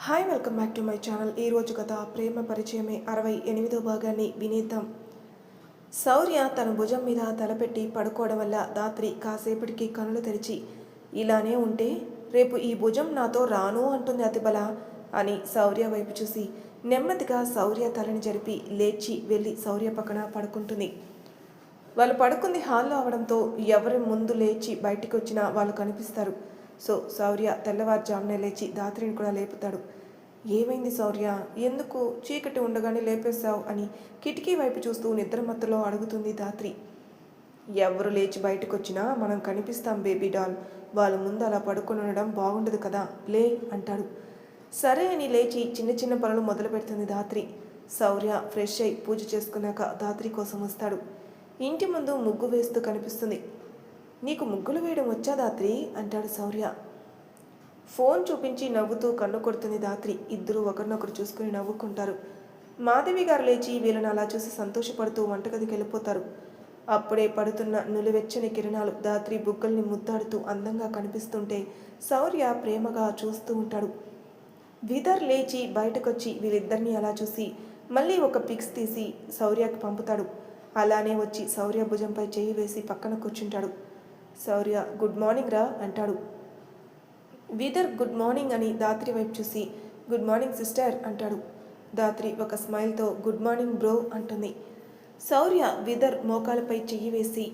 Hi welcome back to my channel. ఈరోజు కథ ప్రేమ పరిచయమే 68వ భాగాన్ని వినేద్దాం. శౌర్య తన భుజం మీద తలపెట్టి పడుకోవడం వల్ల దాత్రి కాసేపటికి కనులు తెరిచి ఇలానే ఉంటే రేపు ఈ భుజం నాతో రాను అంటుంది అతిబల అని శౌర్య వైపు చూసి నెమ్మదిగా శౌర్య తలని జరిపి లేచి వెళ్ళి శౌర్య పక్కన పడుకుంటుంది. వాళ్ళు పడుకుంది హాల్లో అవడంతో ఎవరి ముందు లేచి బయటికి వచ్చినా వాళ్ళు కనిపిస్తారు. సో శౌర్య తెల్లవారుజామునే లేచి దాత్రిని కూడా లేపుతాడు. ఏమైంది శౌర్య, ఎందుకు చీకటి ఉండగానే లేపేశావు అని కిటికీ వైపు చూస్తూ నిద్రమత్తులో అడుగుతుంది దాత్రి. ఎవరు లేచి బయటకు వచ్చినా మనం కనిపిస్తాం బేబీ డాల్, వాళ్ళ ముందు అలా పడుకొని ఉండడం బాగుండదు కదా, లే అంటాడు. సరే అని లేచి చిన్న చిన్న పనులు మొదలు పెడుతుంది దాత్రి. శౌర్య ఫ్రెష్ అయి పూజ చేసుకున్నాక దాత్రి కోసం వస్తాడు. ఇంటి ముందు ముగ్గు వేస్తూ కనిపిస్తుంది. నీకు ముగ్గులు వేయడం వచ్చా దాత్రి అంటాడు శౌర్య. ఫోన్ చూపించి నవ్వుతూ కన్ను కొడుతుంది దాత్రి. ఇద్దరు ఒకరినొకరు చూసుకుని నవ్వుకుంటారు. మాధవి గారు లేచి వీళ్ళని అలా చూసి సంతోషపడుతూ వంటగదికి వెళ్ళిపోతారు. అప్పుడే పడుతున్న నులివెచ్చని కిరణాలు దాత్రి బుగ్గల్ని ముద్దాడుతూ అందంగా కనిపిస్తుంటే శౌర్య ప్రేమగా చూస్తూ ఉంటాడు. విదర్ లేచి బయటకొచ్చి వీళ్ళిద్దరినీ అలా చూసి మళ్ళీ ఒక పిక్స్ తీసి శౌర్యకి పంపుతాడు. అలానే వచ్చి శౌర్య భుజంపై చేయి వేసి పక్కన కూర్చుంటాడు. శౌర్య గుడ్ మార్నింగ్ రా అంటాడు. విదర్ గుడ్ మార్నింగ్ అని దాత్రి వైపు చూసి గుడ్ మార్నింగ్ సిస్టర్ అంటాడు. దాత్రి ఒక స్మైల్తో గుడ్ మార్నింగ్ బ్రో అంటుంది. శౌర్య విదర్ మోకాలపై చెయ్యి వేసి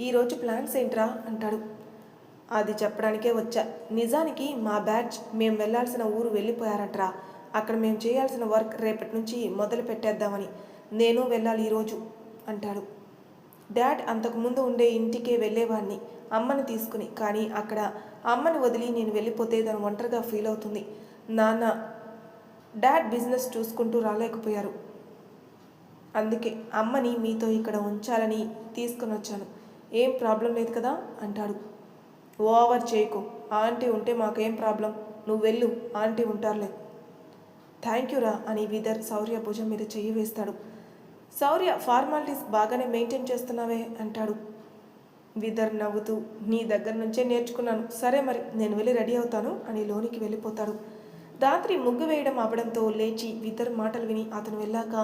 ఈరోజు ప్లాన్స్ ఏంట్రా అంటాడు. అది చెప్పడానికే వచ్చా. నిజానికి మా బ్యాచ్ మేము వెళ్లాల్సిన ఊరు వెళ్ళిపోయారట్రా. అక్కడ మేము చేయాల్సిన వర్క్ రేపటి నుంచి మొదలు పెట్టేద్దామని. నేను వెళ్ళాలి ఈరోజు అంటాడు. డాడ్ అంతకుముందు ఉండే ఇంటికే వెళ్ళేవాడిని అమ్మని తీసుకుని, కానీ అక్కడ అమ్మని వదిలి నేను వెళ్ళిపోతే తను ఒంటరిగా ఫీల్ అవుతుంది. నాన్న డాడ్ బిజినెస్ చూసుకుంటూ రాలేకపోయారు, అందుకే అమ్మని మీతో ఇక్కడ ఉంచాలని తీసుకుని వచ్చాను. ఏం ప్రాబ్లం లేదు కదా అంటాడు. ఓవర్ చేయకు, ఆంటీ ఉంటే మాకేం ప్రాబ్లం, నువ్వు వెళ్ళు, ఆంటీ ఉంటారులే. థ్యాంక్ యూ రా అని విదర్ శౌర్య భుజం మీద చెయ్యి వేస్తాడు. శౌర్య ఫార్మాలిటీస్ బాగానే మెయింటైన్ చేస్తున్నావే అంటాడు. విదర్ నవ్వుతూ నీ దగ్గర నుంచే నేర్చుకున్నాను, సరే మరి నేను వెళ్ళి రెడీ అవుతాను అని లోనికి వెళ్ళిపోతాడు. రాత్రి ముగ్గు వేయడం అవ్వడంతో లేచి విదర్ మాటలు విని అతను వెళ్ళాక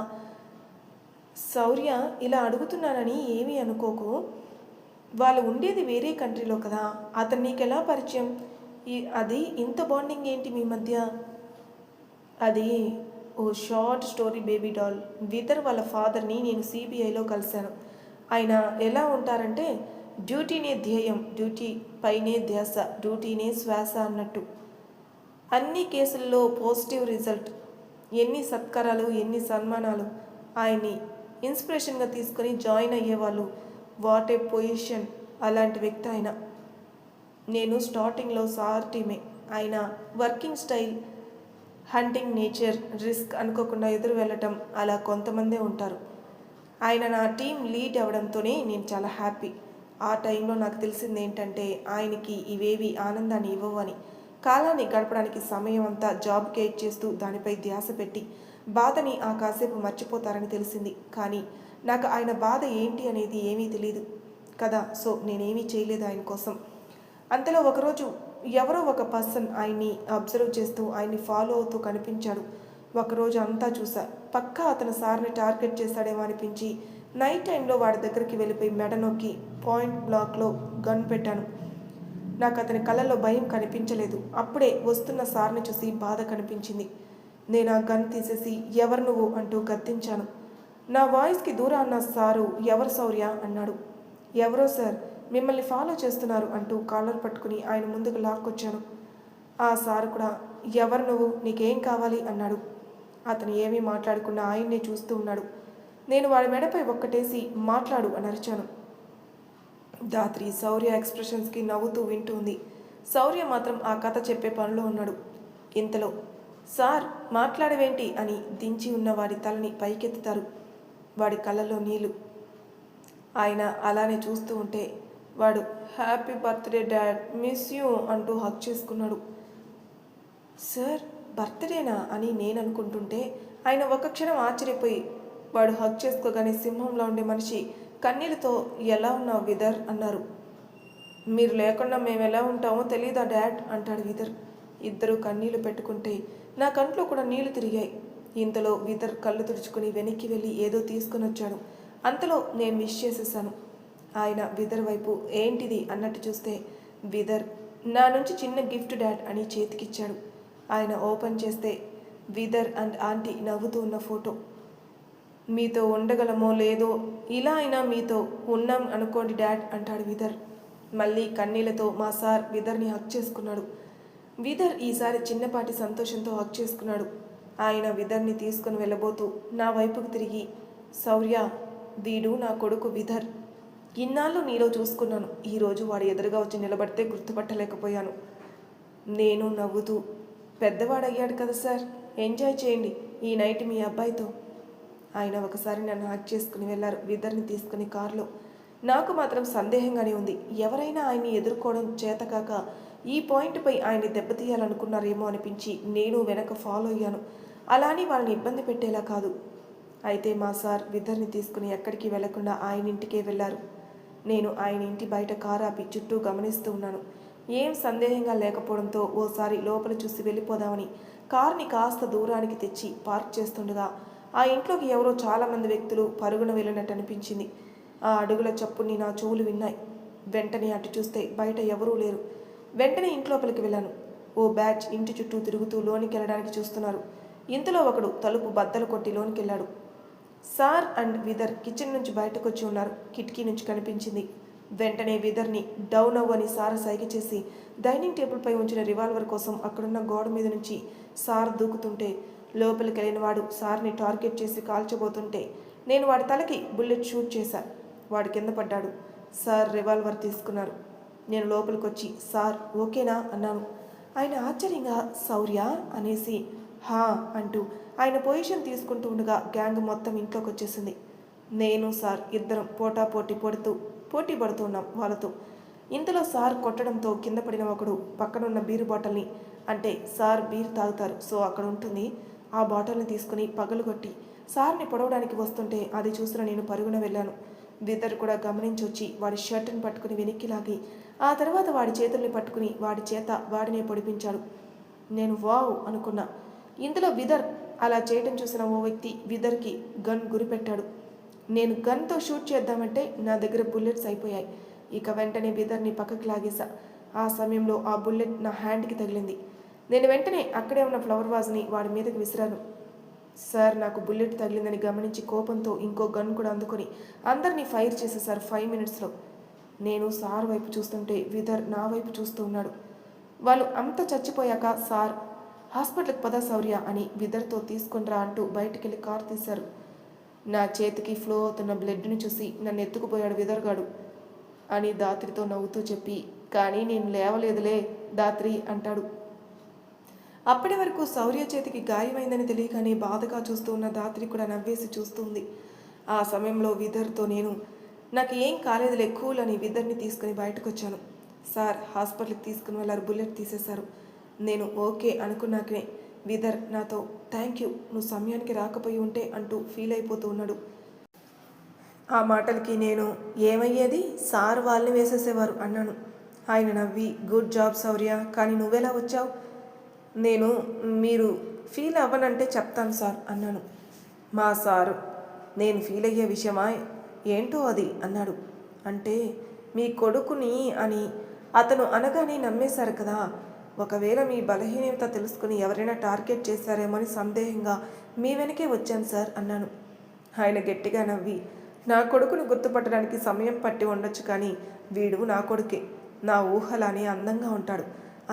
శౌర్య ఇలా అడుగుతున్నానని ఏమీ అనుకోకు, వాళ్ళు ఉండేది వేరే కంట్రీలో కదా, అతను నీకెలా పరిచయం, అది ఇంత బాండింగ్ ఏంటి మీ మధ్య? అది ఓ షార్ట్ స్టోరీ బేబీ డాల్. విదర్ వాళ్ళ ఫాదర్ని నేను సిబిఐలో కలిశాను. ఆయన ఎలా ఉంటారంటే డ్యూటీనే ధ్యేయం, డ్యూటీ పైనే ధ్యాస, డ్యూటీనే శ్వాస అన్నట్టు. అన్ని కేసుల్లో పాజిటివ్ రిజల్ట్. ఎన్ని సత్కారాలు, ఎన్ని సన్మానాలు. ఆయన్ని ఇన్స్పిరేషన్గా తీసుకొని జాయిన్ అయ్యేవాళ్ళు. What a position. అలాంటి వ్యక్తి ఆయన. నేను స్టార్టింగ్లో సార్ టీమే. ఆయన working style, hunting nature, risk అనుకోకుండా ఎదురు వెళ్ళటం, అలా కొంతమందే ఉంటారు. ఆయన నా టీం లీడ్ అవ్వడంతోనే నేను చాలా హ్యాపీ. ఆ టైంలో నాకు తెలిసింది ఏంటంటే ఆయనకి ఇవేవి ఆనందాన్ని ఇవ్వవని. కాలాన్ని గడపడానికి సమయం అంతా జాబ్కే ఇచ్చేస్తూ దానిపై ధ్యాస పెట్టి బాధని ఆ కాసేపు మర్చిపోతారని తెలిసింది. కానీ నాకు ఆయన బాధ ఏంటి అనేది ఏమీ తెలియదు కదా, సో నేనేమీ చేయలేదు ఆయన కోసం. అంతలో ఒకరోజు ఎవరో ఒక పర్సన్ ఆయన్ని అబ్జర్వ్ చేస్తూ ఆయన్ని ఫాలో అవుతూ కనిపించాడు. ఒకరోజు అంతా చూసా. పక్కా అతను సార్ని టార్గెట్ చేస్తాడేమో అనిపించి నైట్ టైంలో వాడి దగ్గరికి వెళ్ళిపోయి మెడ నొక్కి పాయింట్ బ్లాక్లో గన్ పెట్టాను. నాకు అతని కళ్ళల్లో భయం కనిపించలేదు. అప్పుడే వస్తున్న సార్ని చూసి బాధ కనిపించింది. నేను ఆ గన్ తీసేసి ఎవరు నువ్వు అంటూ గద్దించాను. నా వాయిస్కి దూరాన్న సారు ఎవరు శౌర్య అన్నాడు. ఎవరో సార్ మిమ్మల్ని ఫాలో చేస్తున్నారు అంటూ కాలర్ పట్టుకుని ఆయన ముందుకు లాక్కొచ్చాను. ఆ సారు కూడా ఎవరు నువ్వు, నీకేం కావాలి అన్నాడు. అతను ఏమీ మాట్లాడకుండా ఆయన్నే చూస్తూ ఉన్నాడు. నేను వాడి మెడపై ఒక్కటేసి మాట్లాడు అని అరిచాను. దాత్రి శౌర్య ఎక్స్ప్రెషన్స్కి నవ్వుతూ వింటుంది. శౌర్య మాత్రం ఆ కథ చెప్పే పనిలో ఉన్నాడు. ఇంతలో సార్ మాట్లాడవేంటి అని దించి ఉన్న వాడి తలని పైకెత్తుతారు. వాడి కళ్ళల్లో నీళ్లు. ఆయన అలానే చూస్తూ ఉంటే వాడు happy birthday dad, miss you అంటూ హక్ చేసుకున్నాడు. సార్ బర్త్డేనా అని నేను అనుకుంటుంటే ఆయన ఒక క్షణం ఆశ్చర్యపోయి వాడు హక్ చేసుకోగానే సింహంలో ఉండే మనిషి కన్నీళ్ళతో ఎలా ఉన్నావు విదర్ అన్నారు. మీరు లేకుండా మేము ఎలా ఉంటామో తెలీదా డాడ్ అంటాడు విదర్. ఇద్దరు కన్నీళ్లు పెట్టుకుంటే నా కంట్లో కూడా నీళ్లు తిరిగాయి. ఇంతలో విదర్ కళ్ళు తుడుచుకుని వెనక్కి వెళ్ళి ఏదో తీసుకుని వచ్చాడు. అంతలో నేను విష్ చేసేసాను. ఆయన విదర్ వైపు ఏంటిది అన్నట్టు చూస్తే విదర్ నా నుంచి చిన్న గిఫ్ట్ డాడ్ అని చేతికిచ్చాడు. ఆయన ఓపెన్ చేస్తే విదర్ అండ్ ఆంటీ నవ్వుతూ ఉన్న ఫోటో. మీతో ఉండగలమో లేదో ఇలా అయినా మీతో ఉన్నాం అనుకోండి డాడ్ అంటాడు విదర్. మళ్ళీ కన్నీళ్లతో మా సార్ విదర్ని హక్ చేసుకున్నాడు. విదర్ ఈసారి చిన్నపాటి సంతోషంతో హక్ చేసుకున్నాడు. ఆయన విదర్ని తీసుకుని వెళ్ళబోతూ నా వైపుకు తిరిగి, శౌర్య, వీడు నా కొడుకు విదర్. ఇన్నాళ్ళు నీలో చూసుకున్నాను. ఈరోజు వాడు ఎదురుగా వచ్చి నిలబడితే గుర్తుపట్టలేకపోయాను. నేను నవ్వుతూ, పెద్దవాడయ్యాడు కదా సార్, ఎంజాయ్ చేయండి ఈ నైట్ మీ అబ్బాయితో. ఆయన ఒకసారి నన్ను హక్ చేసుకుని వెళ్ళారు విదర్ని తీసుకుని కారులో. నాకు మాత్రం సందేహంగానే ఉంది. ఎవరైనా ఆయన్ని ఎదుర్కోవడం చేతకాక ఈ పాయింట్పై ఆయన్ని దెబ్బతీయాలనుకున్నారేమో అనిపించి నేను వెనక ఫాలో అయ్యాను. అలాని వాళ్ళని ఇబ్బంది పెట్టేలా కాదు. అయితే మా సార్ విదర్ని తీసుకుని ఎక్కడికి వెళ్లకుండా ఆయన ఇంటికే వెళ్ళారు. నేను ఆయన ఇంటి బయట కారు ఆపి చుట్టూ గమనిస్తూ ఉన్నాను. ఏం సందేహంగా లేకపోవడంతో ఓసారి లోపల చూసి వెళ్ళిపోదామని కారుని కాస్త దూరానికి తెచ్చి పార్క్ చేస్తుండగా ఆ ఇంట్లోకి ఎవరో చాలామంది వ్యక్తులు పరుగున వెళ్ళినట్టు అనిపించింది. ఆ అడుగుల చప్పుని నా చెవులు విన్నాయి. వెంటనే అటు చూస్తే బయట ఎవరూ లేరు. వెంటనే ఇంట్లోపలికి వెళ్ళాను. ఓ బ్యాచ్ ఇంటి చుట్టూ తిరుగుతూ లోనికి వెళ్ళడానికి చూస్తున్నారు. ఇంతలో ఒకడు తలుపు బద్దలు కొట్టి లోనికి వెళ్ళాడు. సార్ అండ్ విదర్ కిచెన్ నుంచి బయటకు వచ్చి ఉన్నారు. కిటికీ నుంచి కనిపించింది. వెంటనే విదర్ని డౌన్ అవ్వు అని సార్ సైగ చేసి డైనింగ్ టేబుల్పై ఉంచిన రివాల్వర్ కోసం అక్కడున్న గోడ మీద నుంచి సార్ దూకుతుంటే లోపలికి వెళ్ళిన వాడు సార్ని టార్గెట్ చేసి కాల్చబోతుంటే నేను వాడి తలకి బుల్లెట్ షూట్ చేశా. వాడు కింద పడ్డాడు. సార్ రివాల్వర్ తీసుకున్నారు. నేను లోపలికి వచ్చి సార్ ఓకేనా అన్నాను. ఆయన ఆశ్చర్యంగా శౌర్య అనేసి హా అంటూ ఆయన పొజిషన్ తీసుకుంటూ ఉండగా గ్యాంగ్ మొత్తం ఇంట్లోకి వచ్చేసింది. నేను సార్ ఇద్దరం పోటీ పడుతూ ఉన్నాం వాళ్ళతో. ఇంతలో సార్ కొట్టడంతో కింద పడిన ఒకడు పక్కనున్న బీరు బాటిల్ని, అంటే సార్ బీర్ తాగుతారు సో అక్కడ ఉంటుంది, ఆ బాటిల్ని తీసుకుని పగలుగొట్టి సార్ని పొడవడానికి వస్తుంటే అది చూసిన నేను పరుగున వెళ్ళాను. విదర్ కూడా గమనించి వచ్చి వాడి షర్ట్ని పట్టుకుని వెనక్కి లాగి ఆ తర్వాత వాడి చేతుల్ని పట్టుకుని వాడి చేత వాడినే పొడిపించాడు. నేను వావ్ అనుకున్నా. ఇందులో విదర్ అలా చేయడం చూసిన ఓ వ్యక్తి విదర్కి గన్ గురిపెట్టాడు. నేను గన్తో షూట్ చేద్దామంటే నా దగ్గర బుల్లెట్స్ అయిపోయాయి. ఇక వెంటనే విదర్ని పక్కకి లాగేశా. ఆ సమయంలో ఆ బుల్లెట్ నా హ్యాండ్కి తగిలింది. నేను వెంటనే అక్కడే ఉన్న ఫ్లవర్ వాజ్ని వాడి మీదకి విసిరాను. సార్ నాకు బుల్లెట్ తగిలిందని గమనించి కోపంతో ఇంకో గన్ కూడా అందుకొని అందరినీ ఫైర్ చేసేసారు 5 మినిట్స్లో. నేను సార్ వైపు చూస్తుంటే విదర్ నా వైపు చూస్తూ ఉన్నాడు. వాళ్ళు అంతా చచ్చిపోయాక సార్ హాస్పిటల్కి పద శౌర్య అని విదర్తో తీసుకునిరా అంటూ బయటికెళ్ళి కారు తీశారు. నా చేతికి ఫ్లో అవుతున్న బ్లడ్ని చూసి నన్ను ఎత్తుకుపోయాడు విదర్గాడు అని దాత్రితో నవ్వుతూ చెప్పి, కానీ నేను లేవలేదులే దాత్రి అంటాడు. అప్పటి వరకు శౌర్య చేతికి గాయమైందని తెలియగానే బాధగా చూస్తూ ఉన్న దాత్రి కూడా నవ్వేసి చూస్తుంది. ఆ సమయంలో విదర్తో నేను నాకు ఏం కాలేదులే కూల్ అని విదర్ని తీసుకుని బయటకు వచ్చాను. సార్ హాస్పిటల్కి తీసుకుని వెళ్ళారు, బుల్లెట్ తీసేశారు. నేను ఓకే అనుకున్నాకనే విదర్ నాతో థ్యాంక్ యూ, నువ్వు సమయానికి రాకపోయి ఉంటే అంటూ ఫీల్ అయిపోతూ ఉన్నాడు. ఆ మాటలకి నేను ఏమయ్యేది, సార్ వాళ్ళని వేసేసేవారు అన్నాను. ఆయన నవ్వి గుడ్ జాబ్ శౌర్య, కానీ నువ్వెలా వచ్చావు? నేను మీరు ఫీల్ అవ్వనంటే చెప్తాను సార్ అన్నాను. మా సారు నేను ఫీల్ అయ్యే విషయమా ఏంటో అది అన్నాడు. అంటే మీ కొడుకుని అని అతను అనగానే నమ్మేశారు కదా, ఒకవేళ మీ బలహీనత తెలుసుకుని ఎవరైనా టార్గెట్ చేశారేమో అని సందేహంగా మీ వెనకే వచ్చాను సార్ అన్నాను. ఆయన గట్టిగా నవ్వి నా కొడుకును గుర్తుపట్టడానికి సమయం పట్టి ఉండొచ్చు, కానీ వీడు నా కొడుకే, నా ఊహలానే అందంగా ఉంటాడు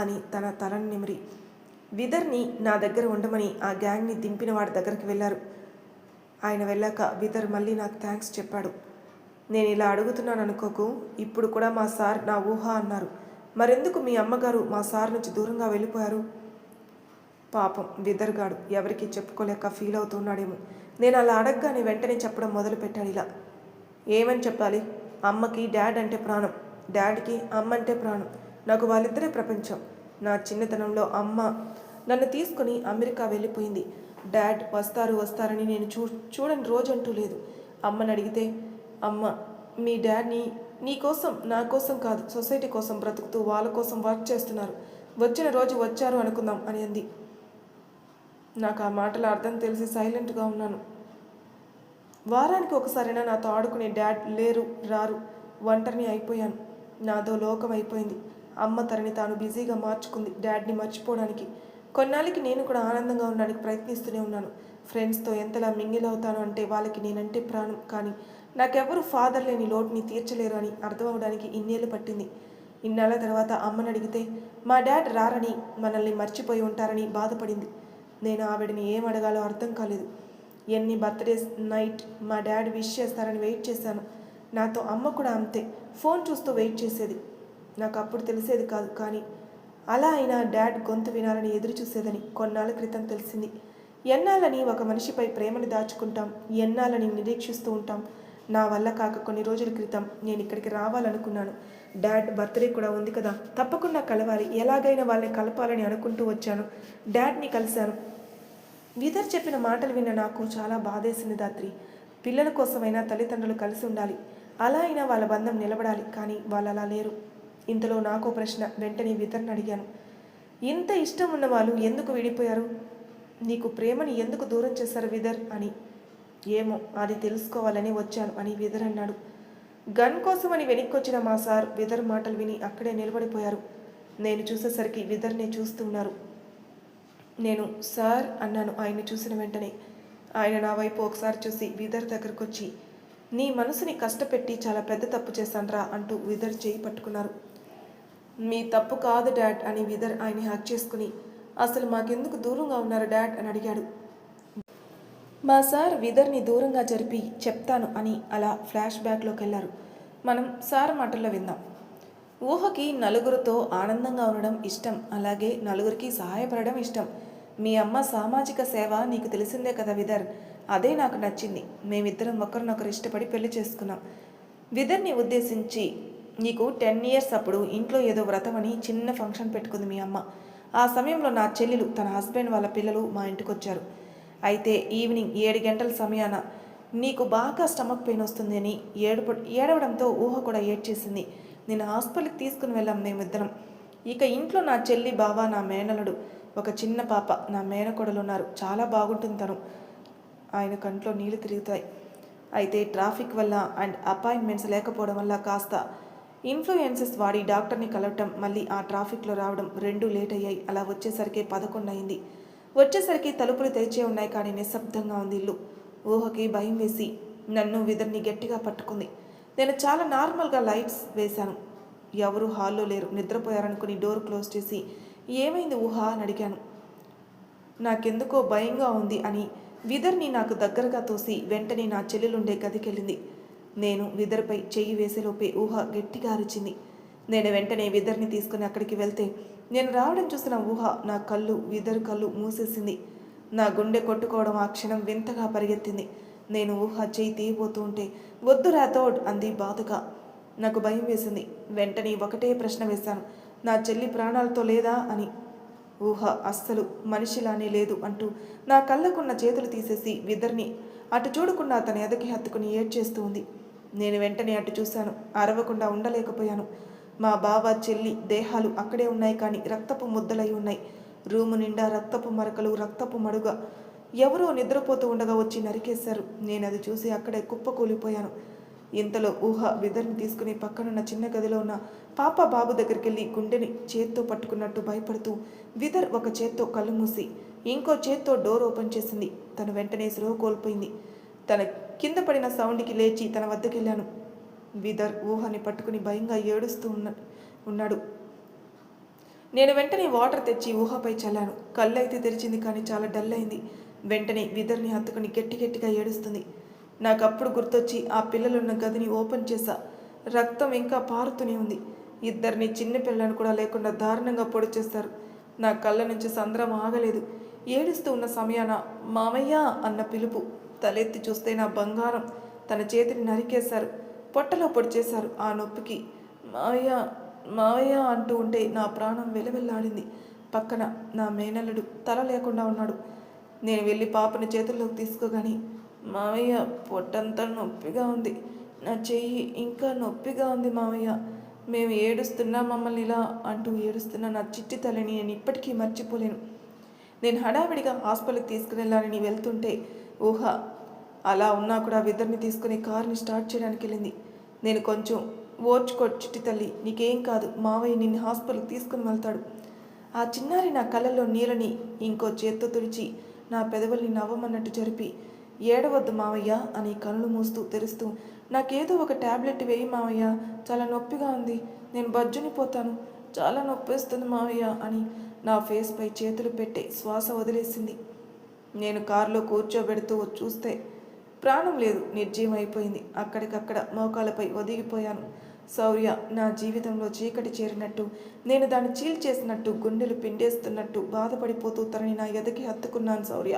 అని తన తలను నిమిరి విదర్ని నా దగ్గర ఉండమని ఆ గ్యాంగ్ని దింపిన వాడి దగ్గరికి వెళ్ళారు. ఆయన వెళ్ళాక విదర్ మళ్ళీ నాకు థ్యాంక్స్ చెప్పాడు. నేను ఇలా అడుగుతున్నాను అనుకోకు, ఇప్పుడు కూడా మా సార్ నా ఊహ అన్నారు. మరెందుకు మీ అమ్మగారు మా సార్ నుంచి దూరంగా వెళ్ళిపోయారు? పాపం విదర్గాడు ఎవరికి చెప్పుకోలేక ఫీల్ అవుతున్నాడేమో. నేను అలా అడగగానే వెంటనే చెప్పడం మొదలుపెట్టాడు. ఇలా ఏమని చెప్పాలి, అమ్మకి డాడ్ అంటే ప్రాణం, డాడ్కి అమ్మ అంటే ప్రాణం. నాకు వాళ్ళిద్దరే ప్రపంచం. నా చిన్నతనంలో అమ్మ నన్ను తీసుకుని అమెరికా వెళ్ళిపోయింది. డాడ్ వస్తారని నేను చూడని రోజంటూ లేదు. అమ్మని అడిగితే అమ్మ మీ డాడ్ని నీ కోసం నా కోసం కాదు సొసైటీ కోసం బ్రతుకుతూ వాళ్ళ కోసం వర్క్ చేస్తున్నారు, వచ్చిన రోజు వచ్చారు అనుకుందాం అని అంది. నాకు ఆ మాటల అర్థం తెలిసి సైలెంట్గా ఉన్నాను. వారానికి ఒకసారైనా నాతో ఆడుకునే డాడ్ లేరు, రారు. ఒంటరిని అయిపోయాను. నాదో లోకం అయిపోయింది. అమ్మ తనని తాను బిజీగా మార్చుకుంది డాడ్ని మర్చిపోవడానికి. కొన్నాళ్ళకి నేను కూడా ఆనందంగా ఉండడానికి ప్రయత్నిస్తూనే ఉన్నాను. ఫ్రెండ్స్తో ఎంతలా మింగిల్ అవుతాను అంటే వాళ్ళకి నేనంటే ప్రాణం. కానీ నాకెవ్వరూ ఫాదర్ లేని లోటుని తీర్చలేరు అని అర్థం అవడానికి ఇన్నేళ్ళు పట్టింది. ఇన్నాళ్ళ తర్వాత అమ్మని అడిగితే మా డాడ్ రారని, మనల్ని మర్చిపోయి ఉంటారని బాధపడింది. నేను ఆవిడని ఏం అడగాలో అర్థం కాలేదు. ఎన్ని బర్త్డేస్ నైట్ మా డాడ్ విష్ చేస్తారని వెయిట్ చేశాను. నాతో అమ్మ కూడా అంతే, ఫోన్ చూస్తూ వెయిట్ చేసేది. నాకు అప్పుడు తెలిసేది కాదు, కానీ అలా అయినా డాడ్ గొంతు వినాలని ఎదురు చూసేదని కొన్నాళ్ళ క్రితం తెలిసింది. ఎన్నాళ్ళని ఒక మనిషిపై ప్రేమని దాచుకుంటాం, ఎన్నాళ్ళని నిరీక్షిస్తూ ఉంటాం. నా వల్ల కాక కొన్ని రోజుల క్రితం నేను ఇక్కడికి రావాలనుకున్నాను. డాడ్ బర్త్డే కూడా ఉంది కదా, తప్పకుండా కలవాలి, ఎలాగైనా వాళ్ళని కలపాలని అనుకుంటూ వచ్చాను. డాడ్ని కలిశాను. విదర్ చెప్పిన మాటలు విన్న నాకు చాలా బాధేసింది దాత్రి. పిల్లల కోసమైనా తల్లిదండ్రులు కలిసి ఉండాలి, అలా అయినా వాళ్ళ బంధం నిలబడాలి. కానీ వాళ్ళు అలా లేరు. ఇంతలో నాకో ప్రశ్న. వెంటనే విదర్ని అడిగాను, ఇంత ఇష్టం ఉన్న వాళ్ళు ఎందుకు విడిపోయారు? నీకు ప్రేమని ఎందుకు దూరం చేశారు విదర్ అని. ఏమో, అది తెలుసుకోవాలని వచ్చాను అని విదర్ అన్నాడు. గన్ కోసమని వెనక్కొచ్చిన మా సార్ విదర్ మాటలు విని అక్కడే నిలబడిపోయారు. నేను చూసేసరికి విదర్నే చూస్తున్నారు. నేను సార్ అన్నాను ఆయన్ని చూసిన వెంటనే. ఆయన నా వైపు ఒకసారి చూసి విదర్ దగ్గరకు వచ్చి, నీ మనసుని కష్టపెట్టి చాలా పెద్ద తప్పు చేశాన్రా అంటూ విదర్ చేయి పట్టుకున్నారు. మీ తప్పు కాదు డాడ్ అని విదర్ ఆయన్ని హక్ చేసుకుని, అసలు మాకెందుకు దూరంగా ఉన్నారు డాడ్ అని అడిగాడు. మా సార్ విదర్ని దూరంగా జరిపి చెప్తాను అని అలా ఫ్లాష్ బ్యాక్లోకి వెళ్ళారు. మనం సార్ మాటల్లో విందాం. ఊహకి నలుగురితో ఆనందంగా ఉండడం ఇష్టం, అలాగే నలుగురికి సహాయపడడం ఇష్టం. మీ అమ్మ సామాజిక సేవ నీకు తెలిసిందే కదా విదర్, అదే నాకు నచ్చింది. మేమిద్దరం ఒకరినొకరు ఇష్టపడి పెళ్లి చేసుకున్నాం. విదర్ని ఉద్దేశించి, నీకు 10 years అప్పుడు ఇంట్లో ఏదో వ్రతమని చిన్న ఫంక్షన్ పెట్టుకుంది మీ అమ్మ. ఆ సమయంలో నా చెల్లెలు, తన హస్బెండ్, వాళ్ళ పిల్లలు మా ఇంటికి వచ్చారు. అయితే ఈవినింగ్ 7 గంటల సమయాన నీకు బాగా స్టమక్ పెయిన్ వస్తుంది అని ఏడవడంతో ఊహ కూడా ఏడ్చేసింది. నేను హాస్పిటల్కి తీసుకుని వెళ్ళాం మేమిద్దరం. ఇక ఇంట్లో నా చెల్లి, బావ, నా మేనలుడు, ఒక చిన్న పాప, నా మేనకోడలు ఉన్నారు. చాలా బాగుంటుంది తను. ఆయన కంట్లో నీళ్లు తిరుగుతాయి. అయితే ట్రాఫిక్ వల్ల అండ్ అపాయింట్మెంట్స్ లేకపోవడం వల్ల కాస్త ఇన్ఫ్లుయెన్సెస్ వాడి డాక్టర్ని కలవటం, మళ్ళీ ఆ ట్రాఫిక్లో రావడం రెండూ లేట్ అయ్యాయి. అలా వచ్చేసరికి 11 అయింది. వచ్చేసరికి తలుపులు తెరిచే ఉన్నాయి, కానీ నిశ్శబ్దంగా ఉంది ఇల్లు. ఊహకి భయం వేసి నన్ను విదర్ని గట్టిగా పట్టుకుంది. నేను చాలా నార్మల్గా లైట్స్ వేశాను. ఎవరు హాల్లో లేరు, నిద్రపోయారనుకుని డోర్ క్లోజ్ చేసి, ఏమైంది ఊహ అని అడిగాను. నాకెందుకో భయంగా ఉంది అని విదర్ని నాకు దగ్గరగా తోసి వెంటనే నా చెల్లెలుండే గదికెళ్ళింది. నేను విదర్పై చెయ్యి వేసేలోపే ఊహ గట్టిగా అరిచింది. నేను వెంటనే విదర్ని తీసుకుని అక్కడికి వెళ్తే నేను రావడం చూసిన ఊహ నా కళ్ళు, విదర్ కళ్ళు మూసేసింది. నా గుండె కొట్టుకోవడం ఆ క్షణం వింతగా పరిగెత్తింది. నేను ఊహ చెయ్యి తీయబోతూ ఉంటే, వద్దు రాథోడ్ అంది బాధగా. నాకు భయం వేసింది. వెంటనే ఒకటే ప్రశ్న వేశాను, నా చెల్లి ప్రాణాలతో లేదా అని. ఊహ అస్సలు మనిషిలానే లేదు అంటూ నా కళ్ళకున్న చేతులు తీసేసి విదర్ని అటు చూడకుండా తన ఎదకి హత్తుకుని ఏడ్చేస్తూ ఉంది. నేను వెంటనే అటు చూశాను. అరవకుండా ఉండలేకపోయాను. మా బావ, చెల్లి దేహాలు అక్కడే ఉన్నాయి, కానీ రక్తపు ముద్దలై ఉన్నాయి. రూము నిండా రక్తపు మరకలు, రక్తపు మడుగ. ఎవరో నిద్రపోతూ ఉండగా వచ్చి నరికేశారు. నేను అది చూసి అక్కడే కుప్పకూలిపోయాను. ఇంతలో ఊహ విదర్ని తీసుకుని పక్కనున్న చిన్న గదిలో ఉన్న పాప, బాబు దగ్గరికి వెళ్ళి గుండెని చేత్తో పట్టుకున్నట్టు భయపడుతూ విదర్ ఒక చేత్తో కళ్ళు మూసి ఇంకో చేత్తో డోర్ ఓపెన్ చేసింది. తను వెంటనే స్లో కోల్పోయింది. తన కింద పడిన సౌండ్కి లేచి తన వద్దకు వెళ్ళాను. విదర్ ఊహని పట్టుకుని భయంగా ఏడుస్తూ ఉన్నాడు. నేను వెంటనే వాటర్ తెచ్చి ఊహపై చల్లాను. కళ్ళు అయితే తెరిచింది, కానీ చాలా డల్ అయింది. వెంటనే విదర్ని హత్తుకుని గట్టిగా ఏడుస్తుంది. నాకప్పుడు గుర్తొచ్చి ఆ పిల్లలున్న గదిని ఓపెన్ చేశా. రక్తం ఇంకా పారుతూనే ఉంది. ఇద్దరిని చిన్న పిల్లలను కూడా లేకుండా దారుణంగా పొడి చేస్తారు. నా కళ్ళ నుంచి సంద్రం ఆగలేదు. ఏడుస్తూ ఉన్న సమయాన మామయ్య అన్న పిలుపు. తలెత్తి చూస్తే నా బంగారం. తన చేతిని నరికేశారు, పొట్టలో పొడి చేశారు. ఆ నొప్పికి మావయ్య మావయ్య అంటూ ఉంటే నా ప్రాణం వెలవెల్లాడింది. పక్కన నా మేనల్లుడు తల లేకుండా ఉన్నాడు. నేను వెళ్ళి పాపని చేతుల్లోకి తీసుకోగాని, మావయ్య పొట్టంతా నొప్పిగా ఉంది, నా చెయ్యి ఇంకా నొప్పిగా ఉంది మావయ్య, మేము ఏడుస్తున్నా మమ్మల్ని ఇలా అంటూ ఏడుస్తున్న నా చిట్టి తల్లిని నేను ఇప్పటికీ మర్చిపోలేను. నేను హడావిడిగా హాస్పిటల్కి తీసుకువెళ్ళాలని వెళ్తుంటే ఊహ అలా ఉన్నా కూడా విదర్ని తీసుకుని కారుని స్టార్ట్ చేయడానికి వెళ్ళింది. నేను కొంచెం ఓర్చుకో చిట్టి తల్లి, నీకేం కాదు, మావయ్య నిన్ను హాస్పిటల్కి తీసుకుని వెళ్తాడు. ఆ చిన్నారి నా కళ్ళల్లో నీళ్ళని ఇంకో చేత్తో తుడిచి నా పెదవుల్ని నవ్వమన్నట్టు జరిపి, ఏడవద్దు మావయ్య అని కళ్ళు మూస్తూ తెరుస్తూ, నాకేదో ఒక ట్యాబ్లెట్ వేయి మావయ్య, చాలా నొప్పిగా ఉంది, నేను బజ్జుని పోతాను, చాలా నొప్పిస్తుంది మావయ్య అని నా ఫేస్పై చేతులు పెట్టి శ్వాస వదిలేసింది. నేను కారులో కూర్చోబెడుతూ చూస్తే ప్రాణం లేదు, నిర్జీవం అయిపోయింది. అక్కడికక్కడ మోకాలపై ఒదిగిపోయాను. శౌర్య నా జీవితంలో చీకటి చేరినట్టు, నేను దాన్ని చీల్చేసినట్టు, గుండెలు పిండేస్తున్నట్టు బాధపడిపోతూ తనని నా ఎదకి హత్తుకున్నాను శౌర్య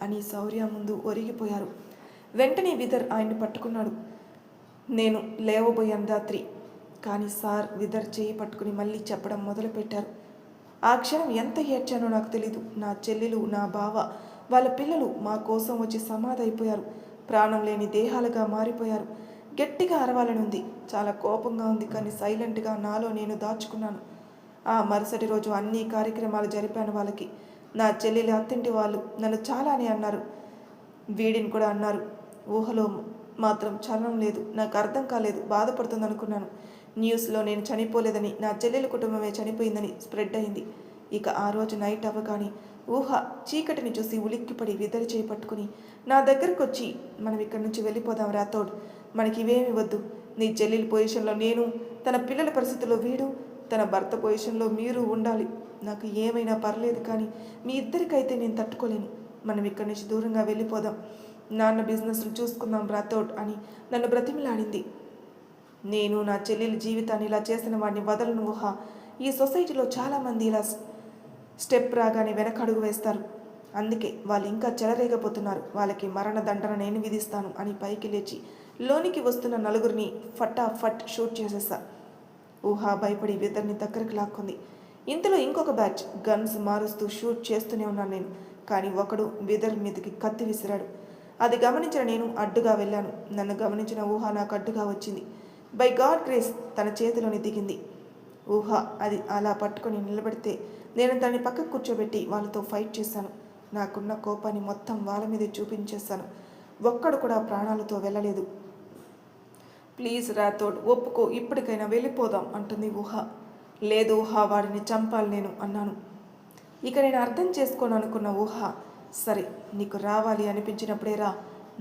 అని శౌర్య ముందు ఒరిగిపోయారు. వెంటనే విదర్ ఆయన్ని పట్టుకున్నాడు. నేను లేవబోయాను రాత్రి, కానీ సార్ విదర్ చేయి పట్టుకుని మళ్ళీ చెప్పడం మొదలుపెట్టారు. ఆ క్షణం ఎంత ఏడ్చానో నాకు తెలీదు. నా చెల్లెలు, నా బావ, వాళ్ళ పిల్లలు మా కోసం వచ్చి సమాధి అయిపోయారు. ప్రాణం లేని దేహాలుగా మారిపోయారు. గట్టిగా అరవాలని ఉంది, చాలా కోపంగా ఉంది, కానీ సైలెంట్గా నాలో నేను దాచుకున్నాను. ఆ మరుసటి రోజు అన్ని కార్యక్రమాలు జరిపాను. వాళ్ళకి నా చెల్లెలి అత్తింటి వాళ్ళు నన్ను చాలానే అన్నారు, వీడిని కూడా అన్నారు. ఊహలో మాత్రం చలనం లేదు. నాకు అర్థం కాలేదు, బాధపడుతుంది అనుకున్నాను. న్యూస్లో నేను చనిపోలేదని, నా చెల్లెలి కుటుంబమే చనిపోయిందని స్ప్రెడ్ అయింది. ఇక ఆ రోజు నైట్ అవ్వగానే ఊహ చీకటిని చూసి ఉలిక్కిపడి విదరి చేయి పట్టుకుని నా దగ్గరకు వచ్చి, మనం ఇక్కడి నుంచి వెళ్ళిపోదాం రాథోడ్, మనకి ఇవేమి వద్దు, నీ చెల్లెలి పొజిషన్లో నేను, తన పిల్లల పరిస్థితుల్లో వీడు, తన భర్త పొజిషన్లో మీరు ఉండాలి. నాకు ఏమైనా పర్లేదు, కానీ మీ ఇద్దరికైతే నేను తట్టుకోలేను. మనం ఇక్కడి నుంచి దూరంగా వెళ్ళిపోదాం, నాన్న బిజినెస్లు చూసుకుందాం రాథోడ్ అని నన్ను బ్రతిమిలాడింది. నేను నా చెల్లెలి జీవితాన్ని ఇలా చేసిన వాడిని వదలను ఊహ. ఈ సొసైటీలో చాలామంది ఇలా స్టెప్ రాగానే వెనకడుగు వేస్తారు, అందుకే వాళ్ళు ఇంకా చెలరేగపోతున్నారు. వాళ్ళకి మరణ దండన నేను విధిస్తాను అని పైకి లేచి లోనికి వస్తున్న నలుగురిని ఫటాఫట్ షూట్ చేసేసా. ఊహ భయపడి విదర్ని దగ్గరికి లాక్కుంది. ఇంతలో ఇంకొక బ్యాచ్ గన్స్ మారుస్తూ షూట్ చేస్తూనే ఉన్నాను నేను, కానీ ఒకడు విదర్ మీదకి కత్తి విసిరాడు. అది గమనించిన నేను అడ్డుగా వెళ్ళాను. నన్ను గమనించిన ఊహ నాకు అడ్డుగా వచ్చింది. బై గాడ్ గ్రేస్ తన చేతిలోని దిగింది. ఊహ అది అలా పట్టుకొని నిలబడితే నేను దాన్ని పక్కకు కూర్చోబెట్టి వాళ్ళతో ఫైట్ చేశాను. నాకున్న కోపాన్ని మొత్తం వాళ్ళ మీదే చూపించేశాను. ఒక్కడు కూడా ప్రాణాలతో వెళ్ళలేదు. ప్లీజ్ రాథోడ్ ఒప్పుకో, ఇప్పటికైనా వెళ్ళిపోదాం అంటుంది ఊహ. లేదు ఊహ, వాడిని చంపాలి నేను అన్నాను. ఇక నేను అర్థం చేసుకోను అనుకున్న ఊహ, సరే నీకు రావాలి అనిపించినప్పుడే రా,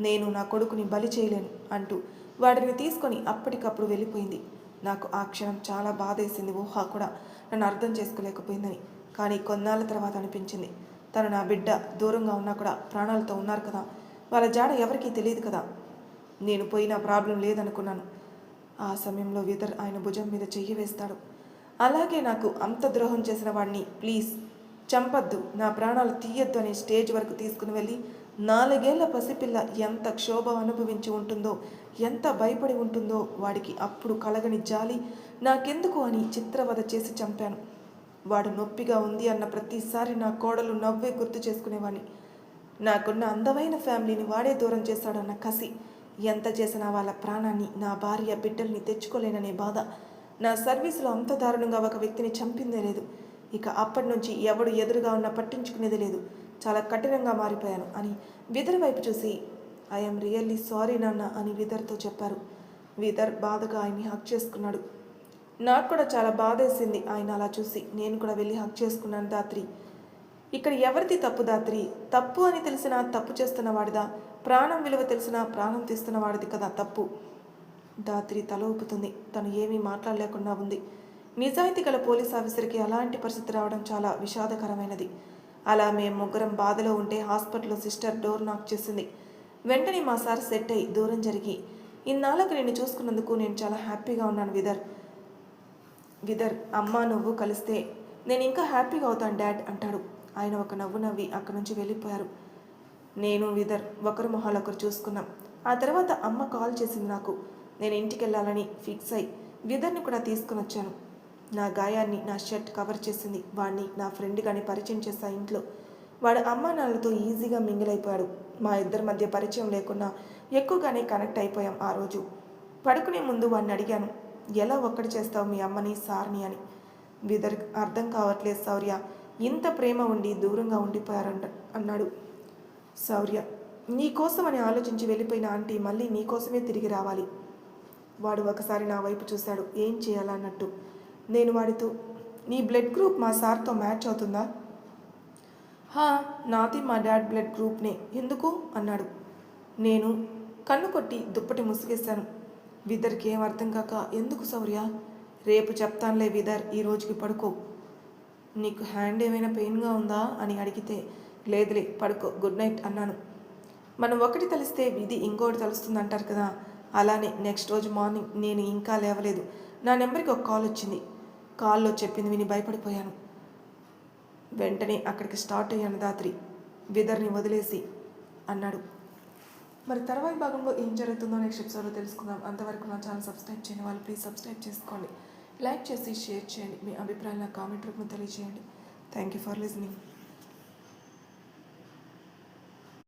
నేను నా కొడుకుని బలి చేయలేను అంటూ వాడిని తీసుకొని అప్పటికప్పుడు వెళ్ళిపోయింది. నాకు ఆ క్షణం చాలా బాధేసింది. ఊహ కూడా నన్ను అర్థం చేసుకోలేకపోయిందని. కానీ కొన్నాళ్ళ తర్వాత అనిపించింది, తను నా బిడ్డ, దూరంగా ఉన్నా కూడా ప్రాణాలతో ఉన్నారు కదా, వాళ్ళ జాడ ఎవరికీ తెలియదు కదా, నేను పోయినా ప్రాబ్లం లేదనుకున్నాను. ఆ సమయంలో విదర్ ఆయన భుజం మీద చెయ్యి వేస్తాడు. అలాగే నాకు అంత ద్రోహం చేసిన వాడిని ప్లీజ్ చంపద్దు, నా ప్రాణాలు తీయద్దు అని స్టేజ్ వరకు తీసుకుని వెళ్ళి 4 ఏళ్ల పసిపిల్ల ఎంత క్షోభ అనుభవించి ఉంటుందో, ఎంత భయపడి ఉంటుందో వాడికి అప్పుడు కలగని జాలి నాకెందుకు అని చిత్రవద చేసి చంపాను. వాడు నొప్పిగా ఉంది అన్న ప్రతిసారి నా కోడలు నవ్వే గుర్తు చేసుకునేవాడిని. నాకున్న అందమైన ఫ్యామిలీని వాడే దూరం చేశాడన్న కసి, ఎంత చేసినా వాళ్ళ ప్రాణాన్ని, నా భార్య బిడ్డల్ని తెచ్చుకోలేననే బాధ. నా సర్వీసులో అంత దారుణంగా ఒక వ్యక్తిని చంపిందే లేదు. ఇక అప్పటి నుంచి ఎవడు ఎదురుగా ఉన్నా పట్టించుకునేది లేదు. చాలా కఠినంగా మారిపోయాను అని విదర్ వైపు చూసి, ఐఎమ్ రియల్లీ సారీ నాన్న అని విదర్తో చెప్పారు. విదర్ బాధగా ఆయన్ని హక్ చేసుకున్నాడు. నాకు కూడా చాలా బాధేసింది ఆయన అలా చూసి. నేను కూడా వెళ్ళి హక్ చేసుకున్నాను. దాత్రి, ఇక్కడ ఎవరిది తప్పు దాత్రి? తప్పు అని తెలిసినా తప్పు చేస్తున్న వాడిదా? ప్రాణం విలువ తెలిసినా ప్రాణం తీస్తున్న వాడిది కదా తప్పు. దాత్రి తల ఊపుతుంది. తను ఏమీ మాట్లాడలేకుండా ఉంది. నిజాయితీ గల పోలీస్ ఆఫీసర్కి అలాంటి పరిస్థితి రావడం చాలా విషాదకరమైనది. అలా మేము ముగ్గురం బాధలో ఉంటే హాస్పిటల్లో సిస్టర్ డోర్ నాక్ చేసింది. వెంటనే మా సార్ సెట్ అయి దూరం జరిగి, ఇన్నాళ్ళకు నేను చూసుకున్నందుకు నేను చాలా హ్యాపీగా ఉన్నాను విదర్, అమ్మ నువ్వు కలిస్తే నేను ఇంకా హ్యాపీగా అవుతాను డాడ్ అంటాడు. ఆయన ఒక నవ్వు నవ్వి అక్కడి నుంచి వెళ్ళిపోయారు. నేను విదర్ ఒకరి మొహాలు ఒకరు చూసుకున్నాం. ఆ తర్వాత అమ్మ కాల్ చేసింది నాకు. నేను ఇంటికి వెళ్ళాలని ఫిక్స్ అయి విదర్ని కూడా తీసుకుని వచ్చాను. నా గాయాన్ని నా షర్ట్ కవర్ చేసింది. వాడిని నా ఫ్రెండ్గాని పరిచయం చేశా ఇంట్లో. వాడు అమ్మా నాన్నలతో ఈజీగా మింగిల్ అయిపోయాడు. మా ఇద్దరి మధ్య పరిచయం లేకున్నా ఎక్కువగానే కనెక్ట్ అయిపోయాం. ఆ రోజు పడుకునే ముందు వాడిని అడిగాను, ఎలా ఒక్కటి చేస్తావు మీ అమ్మని సార్ని అని. విదర్ అర్థం కావట్లేదు శౌర్య, ఇంత ప్రేమ ఉండి దూరంగా ఉండిపోయారంట అన్నాడు. శౌర్య, నీకోసమని ఆలోచించి వెళ్ళిపోయిన ఆంటీ మళ్ళీ నీకోసమే తిరిగి రావాలి. వాడు ఒకసారి నా వైపు చూశాడు, ఏం చేయాలన్నట్టు. నేను వాడితో, నీ బ్లడ్ గ్రూప్ మా సార్తో మ్యాచ్ అవుతుందా? హా, నాది మా డాడ్ బ్లడ్ గ్రూప్నే, ఎందుకు అన్నాడు. నేను కన్ను కొట్టి దుప్పటి ముసుగేశాను. విదర్కి ఏం అర్థం కాక, ఎందుకు శౌర్య? రేపు చెప్తానులే విదర్, ఈ రోజుకి పడుకో. నీకు హ్యాండ్ ఏమైనా పెయిన్గా ఉందా అని అడిగితే, లేదులే పడుకో, గుడ్ నైట్ అన్నాను. మనం ఒకటి తలిస్తే విధి ఇంకోటి తలుస్తుంది అంటారు కదా, అలానే నెక్స్ట్ రోజు మార్నింగ్ నేను ఇంకా లేవలేదు. నా నెంబర్కి ఒక కాల్ వచ్చింది. కాల్లో చెప్పింది విని భయపడిపోయాను. వెంటనే అక్కడికి స్టార్ట్ అయ్యాను దాత్రి, విదర్ని వదిలేసి అన్నాడు. మరి తర్వాయి భాగంలో ఏం జరుగుతుందో నెక్స్ట్ ఎపిసోడ్లో తెలుసుకుందాం. అంతవరకు నా ఛానల్ సబ్స్క్రైబ్ చేయని వాళ్ళు ప్లీజ్ సబ్స్క్రైబ్ చేసుకోండి. లైక్ చేసి షేర్ చేయండి. మీ అభిప్రాయాలు నా కామెంట్ రూపంలో తెలియజేయండి. Thank you for listening.